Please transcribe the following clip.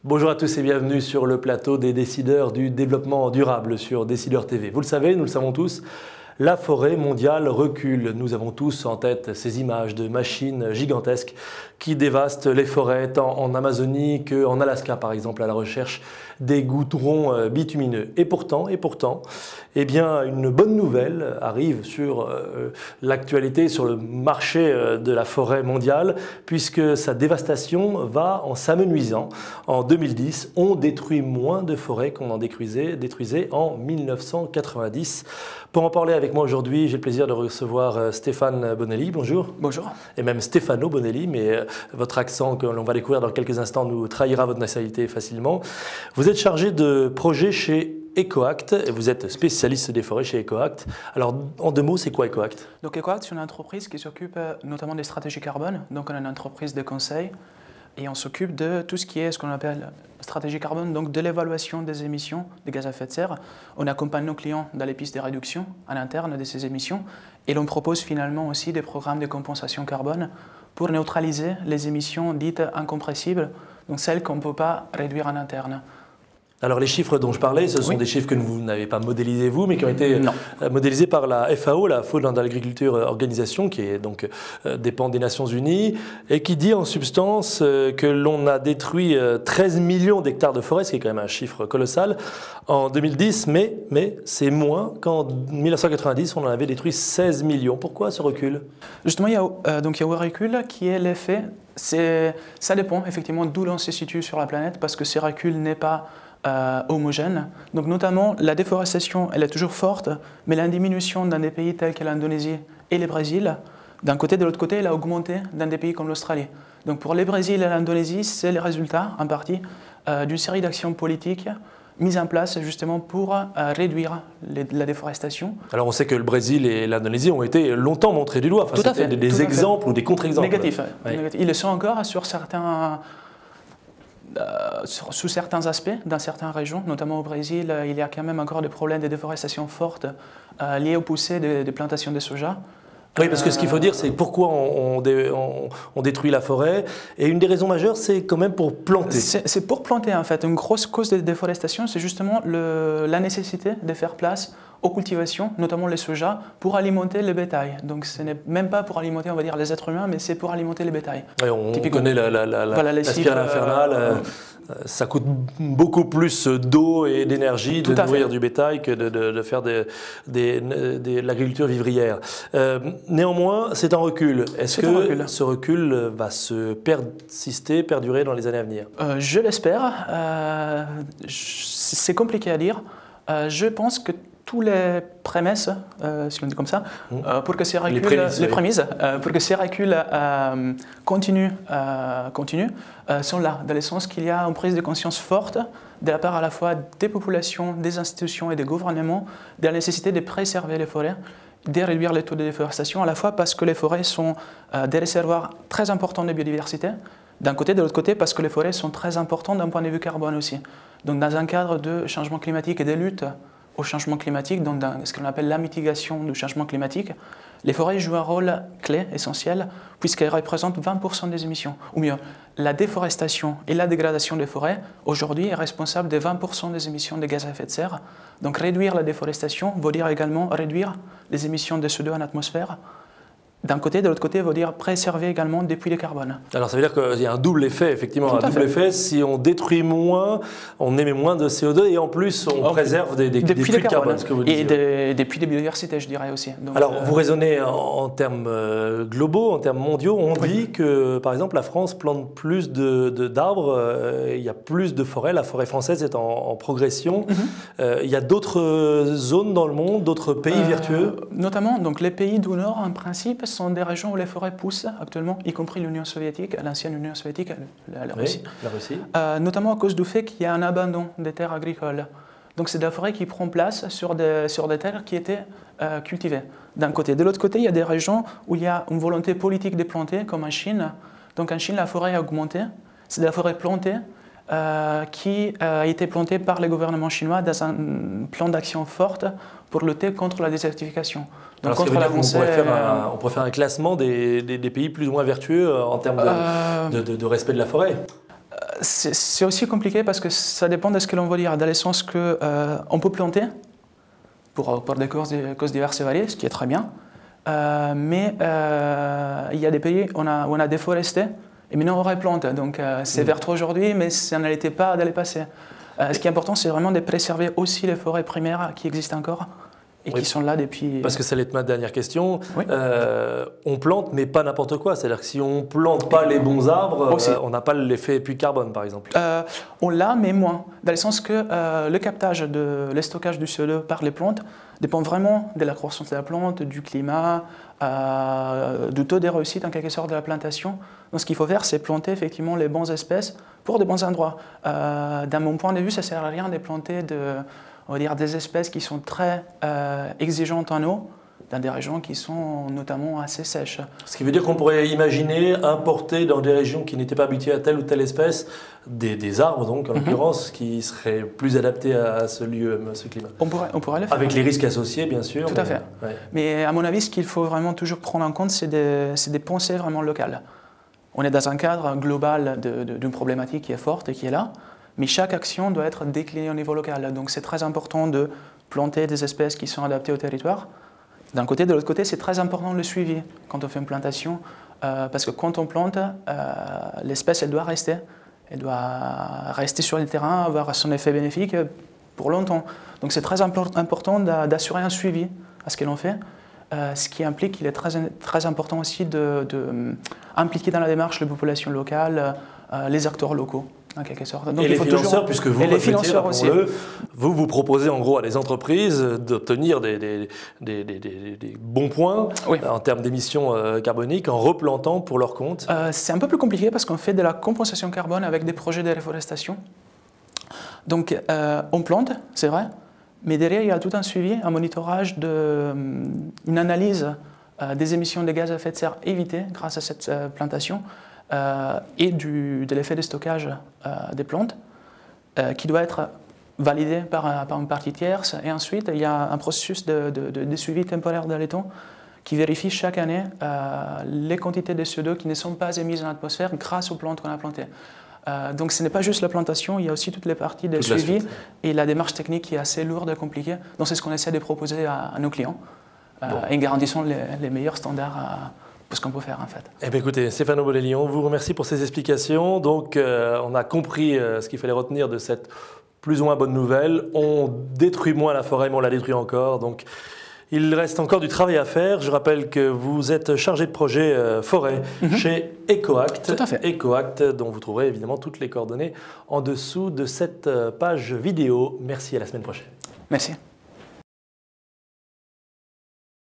Bonjour à tous et bienvenue sur le plateau des décideurs du développement durable sur Décideurs TV. Vous le savez, nous le savons tous, la forêt mondiale recule. Nous avons tous en tête ces images de machines gigantesques qui dévastent les forêts, tant en Amazonie qu'en Alaska par exemple, à la recherche des goudrons bitumineux. Et pourtant, eh bien, une bonne nouvelle arrive sur l'actualité, sur le marché de la forêt mondiale, puisque sa dévastation va en s'amenuisant. En 2010, on détruit moins de forêts qu'on en détruisait en 1990. Pour en parler avec moi aujourd'hui, j'ai le plaisir de recevoir Stéphane Bonelli. Bonjour. Bonjour. Et même Stefano Bonelli, mais votre accent que l'on va découvrir dans quelques instants nous trahira votre nationalité facilement. Vous êtes chargé de projet chez EcoAct et vous êtes spécialiste des forêts chez EcoAct. Alors, en deux mots, c'est quoi EcoAct? Donc EcoAct, c'est une entreprise qui s'occupe notamment des stratégies carbone. Donc on est une entreprise de conseil et on s'occupe de tout ce qui est ce qu'on appelle stratégie carbone, donc de l'évaluation des émissions de gaz à effet de serre. On accompagne nos clients dans les pistes de réduction à l'interne de ces émissions et l'on propose finalement aussi des programmes de compensation carbone pour neutraliser les émissions dites incompressibles, donc celles qu'on ne peut pas réduire en interne. Alors les chiffres dont je parlais, ce sont des chiffres que vous n'avez pas modélisés vous, mais qui ont été modélisés par la FAO, la Food and Agriculture Organization, qui est donc dépend des Nations Unies, et qui dit en substance que l'on a détruit 13 millions d'hectares de forêt, ce qui est quand même un chiffre colossal, en 2010, mais c'est moins qu'en 1990, on en avait détruit 16 millions. Pourquoi ce recul? Justement, il y a un recul qui est l'effet, ça dépend effectivement d'où l'on se situe sur la planète, parce que ce recul n'est pas homogène. Donc notamment, la déforestation, elle est toujours forte, mais la diminution dans des pays tels que l'Indonésie et le Brésil, d'un côté, de l'autre côté, elle a augmenté dans des pays comme l'Australie. Donc pour le Brésil et l'Indonésie, c'est le résultat, en partie, d'une série d'actions politiques mises en place justement pour réduire la déforestation. Alors on sait que le Brésil et l'Indonésie ont été longtemps montrés du doigt. Enfin, tout à fait. Des exemples ou des contre-exemples. Négatifs. Oui. Ils le sont encore sur certains... sous certains aspects, dans certaines régions, notamment au Brésil, il y a quand même encore des problèmes de déforestation fortes liés aux poussées des plantations de soja. Oui, parce que ce qu'il faut dire, c'est pourquoi on détruit la forêt. Et une des raisons majeures, c'est quand même pour planter. C'est pour planter, en fait. Une grosse cause de déforestation, c'est justement la nécessité de faire place aux cultivations, notamment les soja, pour alimenter le bétail. Donc ce n'est même pas pour alimenter, on va dire, les êtres humains, mais c'est pour alimenter le bétail. Oui, on connaît la spirale infernale. Ça coûte beaucoup plus d'eau et d'énergie de nourrir du bétail que de faire de l'agriculture vivrière. Néanmoins, c'est un recul. Est-ce que ce recul va se perdurer dans les années à venir? Je l'espère. C'est compliqué à dire. Je pense que tous les prémices, si on dit comme ça, pour que ces reculs, pour que ces reculs continuent, sont là, dans le sens qu'il y a une prise de conscience forte de la part à la fois des populations, des institutions et des gouvernements de la nécessité de préserver les forêts, de réduire les taux de déforestation, à la fois parce que les forêts sont des réservoirs très importants de biodiversité, d'un côté, de l'autre côté, parce que les forêts sont très importantes d'un point de vue carbone aussi. Donc dans un cadre de changement climatique et de lutte au changement climatique, donc dans ce qu'on appelle la mitigation du changement climatique, les forêts jouent un rôle clé, essentiel, puisqu'elles représentent 20% des émissions. Ou mieux, la déforestation et la dégradation des forêts, aujourd'hui, est responsable de 20% des émissions de gaz à effet de serre. Donc réduire la déforestation veut dire également réduire les émissions de CO2 en atmosphère. D'un côté, de l'autre côté, veut dire préserver également des puits de carbone. Alors ça veut dire qu'il y a un double effet, effectivement. Un double effet, si on détruit moins, on émet moins de CO2 et en plus on préserve des puits de carbone. Ce que vous disiez. Et des puits de biodiversité, je dirais aussi. Donc, alors vous raisonnez en termes globaux, en termes mondiaux. On dit que par exemple la France plante plus d'arbres, il y a plus de forêts, la forêt française est en progression. Il y a d'autres zones dans le monde, d'autres pays vertueux? Notamment donc, les pays du Nord, en principe, sont des régions où les forêts poussent actuellement, y compris l'Union soviétique, l'ancienne Union soviétique, la Russie. La Russie. Notamment à cause du fait qu'il y a un abandon des terres agricoles. Donc c'est de la forêt qui prend place sur des terres qui étaient cultivées, d'un côté. De l'autre côté, il y a des régions où il y a une volonté politique de planter, comme en Chine. Donc en Chine, la forêt a augmenté. C'est de la forêt plantée qui a été plantée par le gouvernement chinois dans un plan d'action forte pour lutter contre la désertification. Donc contre l'avancée, on pourrait faire un classement des pays plus ou moins vertueux en termes de respect de la forêt. C'est aussi compliqué parce que ça dépend de ce que l'on veut dire, dans le sens qu'on peut planter pour des causes diverses et variées, ce qui est très bien, mais il y a des pays où on a déforesté et maintenant on replante. Donc c'est vert aujourd'hui, mais ça ne l'était pas dans le passé. Ce qui est important, c'est vraiment de préserver aussi les forêts primaires qui existent encore et qui sont là depuis... Parce que ça allait être ma dernière question. Oui. On plante, mais pas n'importe quoi. C'est-à-dire que si on ne plante pas les bons arbres, on n'a pas l'effet puits de carbone, par exemple. On l'a, mais moins. Dans le sens que le captage, le stockage du CO2 par les plantes dépend vraiment de la croissance de la plante, du climat, du taux de réussite en quelque sorte de la plantation. Donc ce qu'il faut faire, c'est planter effectivement les bonnes espèces pour de bons endroits. D'un mon point de vue, ça ne sert à rien de planter on va dire, des espèces qui sont très exigeantes en eau dans des régions qui sont notamment assez sèches. Ce qui veut dire qu'on pourrait imaginer importer dans des régions qui n'étaient pas habituées à telle ou telle espèce des arbres, donc en l'occurrence, qui seraient plus adaptés à ce lieu, à ce climat. On pourrait le faire. Avec les risques associés, bien sûr. Tout à fait. Ouais. Mais à mon avis, ce qu'il faut vraiment toujours prendre en compte, c'est des pensées vraiment locales. On est dans un cadre global d'une problématique qui est forte et qui est là, mais chaque action doit être déclinée au niveau local. Donc c'est très important de planter des espèces qui sont adaptées au territoire. D'un côté, de l'autre côté, c'est très important le suivi quand on fait une plantation, parce que quand on plante, l'espèce, elle doit rester. Elle doit rester sur le terrain, avoir son effet bénéfique pour longtemps. Donc c'est très important d'assurer un suivi à ce que l'on fait, ce qui implique qu'il est très important aussi d'impliquer dans la démarche les populations locales, les acteurs locaux. En quelque sorte. Donc, et les financeurs, puisque vous, les financeurs aussi. Vous proposez en gros à des entreprises d'obtenir des bons points en termes d'émissions carboniques en replantant pour leur compte. C'est un peu plus compliqué parce qu'on fait de la compensation carbone avec des projets de réforestation. Donc on plante, c'est vrai, mais derrière il y a tout un suivi, un monitorage, une analyse des émissions de gaz à effet de serre évitées grâce à cette plantation. Et de l'effet de stockage des plantes qui doit être validé par une partie tierce. Et ensuite, il y a un processus de suivi temporaire dans le temps qui vérifie chaque année les quantités de CO2 qui ne sont pas émises dans l'atmosphère grâce aux plantes qu'on a plantées. Donc ce n'est pas juste la plantation, il y a aussi toutes les parties de suivi et la démarche technique qui est assez lourde et compliquée. Donc c'est ce qu'on essaie de proposer à nos clients et garantissant les meilleurs standards ce qu'on peut faire en fait. Eh bien, écoutez, Stéphano Bolelli, on vous remercie pour ces explications. Donc on a compris ce qu'il fallait retenir de cette plus ou moins bonne nouvelle. On détruit moins la forêt, mais on la détruit encore. Donc il reste encore du travail à faire. Je rappelle que vous êtes chargé de projet forêt chez EcoAct. Tout à fait. EcoAct, dont vous trouverez évidemment toutes les coordonnées en dessous de cette page vidéo. Merci, à la semaine prochaine. Merci.